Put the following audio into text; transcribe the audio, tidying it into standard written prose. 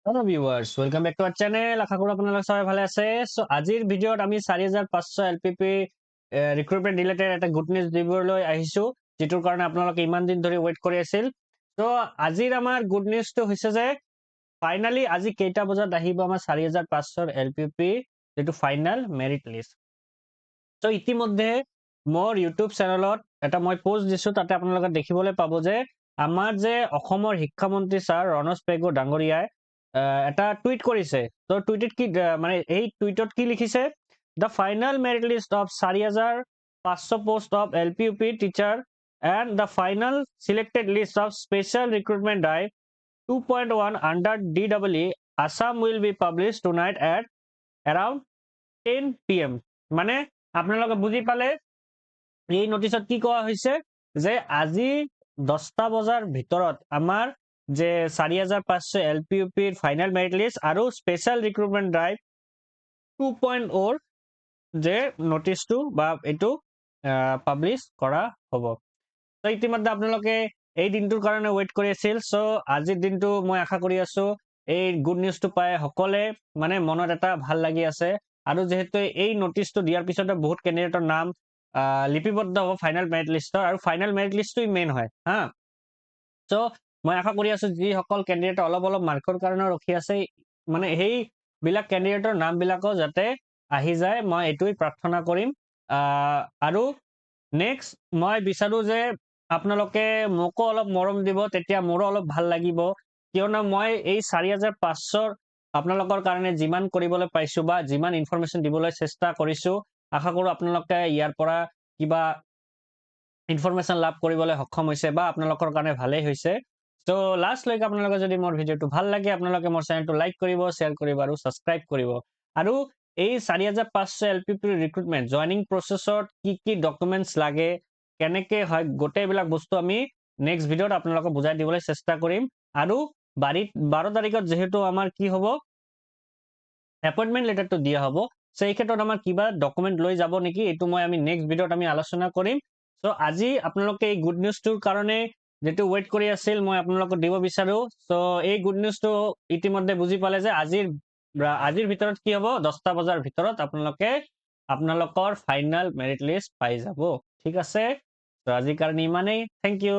Hello viewers, welcome back to our channel. আশা কৰি আপনাৰা সবাই ভালো আছে। সো আজিৰ ভিডিঅ'ত আমি 4500 এলপিপি ৰিক্ৰুটমেণ্ট ৰিলেটেড এটা গুড নিউজ দিবলৈ আহিছো, যেটোৰ কাৰণে আপোনালোকে ইমান দিন ধৰি ৱেইট কৰি আছিল। সো আজিৰ আমাৰ গুড নিউজটো হৈছে যে ফাইনালি আজি কেইটা বজাত আহিব আমাৰ 4500 এলপিপি যেটো ফাইনাল মেৰিট লিষ্ট। সো ইতিমধ্যে মোৰ ইউটিউব চেনেলত এটা মই পোষ্ট দিছো, তাতে আপোনালোকে দেখিবলৈ পাব যে আমাৰ যে অসমৰ শিক্ষামন্ত্ৰী ছাৰ ৰণোজ পেগু ডাঙৰীয়াই এটা টুইট কৰিছে। তো টুইটত কি মানে এই টুইটত কি লিখিছে, the final merit list of 4500 post of LPUP teacher and the final selected list of special recruitment drive 2.1 under DEE Assam will be published tonight at around 10 PM। মানে আপোনালোকে বুজি পালে এই নোটিছত কি কোৱা হৈছে যে আজি 10টা বজাৰ ভিতৰত আমাৰ যে 4500 এলপিইউপিৰ ফাইনাল মেৰিট লিষ্ট আৰু স্পেচিয়েল ৰিক্ৰুটমেণ্ট ড্ৰাইভ 2.0 যে নোটিছটো বা এইটো পাব্লিছ কৰা হ'ব। তো ইতিমধ্যে আপোনালোকে এই দিনটোৰ কাৰণে ৱেইট কৰি আছিল। সো আজিৰ দিনটো মই আশা কৰি আছো এই গুড নিউজটো পাই সকলে মানে মনত এটা ভাল লাগি আছে। আৰু যেহেতু এই নোটিছটো দিয়াৰ পিছতে বহুত কেণ্ডিডেটৰ নাম লিপিবদ্ধ হ'ব ফাইনাল মেৰিট লিষ্টৰ, আৰু ফাইনাল মেৰিট লিষ্টটোই মেইন হয় হা। সো মই আশা কৰি আছো যিসকল কেণ্ডিডেট অলপ মাৰ্কৰ কাৰণে ৰখি আছে, মানে সেইবিলাক কেণ্ডিডেটৰ নামবিলাকো যাতে আহি যায়, মই এইটোই প্ৰাৰ্থনা কৰিম। আৰু নেক্সট মই বিচাৰো যে আপোনালোকে মোকো অলপ মৰম দিব, তেতিয়া মোৰো অলপ ভাল লাগিব, কিয়নো মই এই 4500 আপোনালোকৰ কাৰণে যিমান কৰিবলৈ পাইছো বা যিমান ইনফৰমেশ্যন দিবলৈ চেষ্টা কৰিছো, আশা কৰো আপোনালোকে ইয়াৰ পৰা কিবা ইনফৰমেশ্যন লাভ কৰিবলৈ সক্ষম হৈছে বা আপোনালোকৰ কাৰণে ভালেই হৈছে। তো লাষ্টলৈকে আপোনালোকে যদি মোৰ ভিডিঅ'টো ভাল লাগে, আপোনালোকে মোৰ চেনেলটো লাইক কৰিব, শ্বেয়াৰ কৰিব আৰু ছাবস্ক্ৰাইব কৰিব। আৰু এই 4500 এলপিপি ৰিক্ৰুটমেণ্ট জইনিং প্ৰচেছত কি ডকুমেণ্টছ লাগে, কেনেকৈ হয়, গোটেইবিলাক বস্তু আমি নেক্সট ভিডিঅ'ত আপোনালোকক বুজাই দিবলৈ চেষ্টা কৰিম। আৰু 12 তাৰিখত যিহেতু আমাৰ কি হ'ব, এপইণ্টমেণ্ট লেটাৰটো দিয়া হ'ব, সেই ক্ষেত্ৰত আমাৰ কিবা ডকুমেণ্ট লৈ যাব নেকি, এইটো মই আমি নেক্সট ভিডিঅ'ত আমি আলোচনা কৰিম। সো আজি আপোনালোকে এই গুড নিউজটোৰ কাৰণে যেটো ৱেইট কৰি আছিল, মই আপোনালোকক দিব বিচাৰো। সো এই গুড নিউজটো ইতিমধ্যে বুজি পালে যে আজিৰ ভিতৰত কি হ'ব, 10টা বজাৰ ভিতৰত আপোনালোকে আপোনালোকৰ ফাইনাল মেৰিট লিষ্ট পাই যাব। ঠিক আছে, তো আজিৰ কাৰণে ইমানেই। Thank U.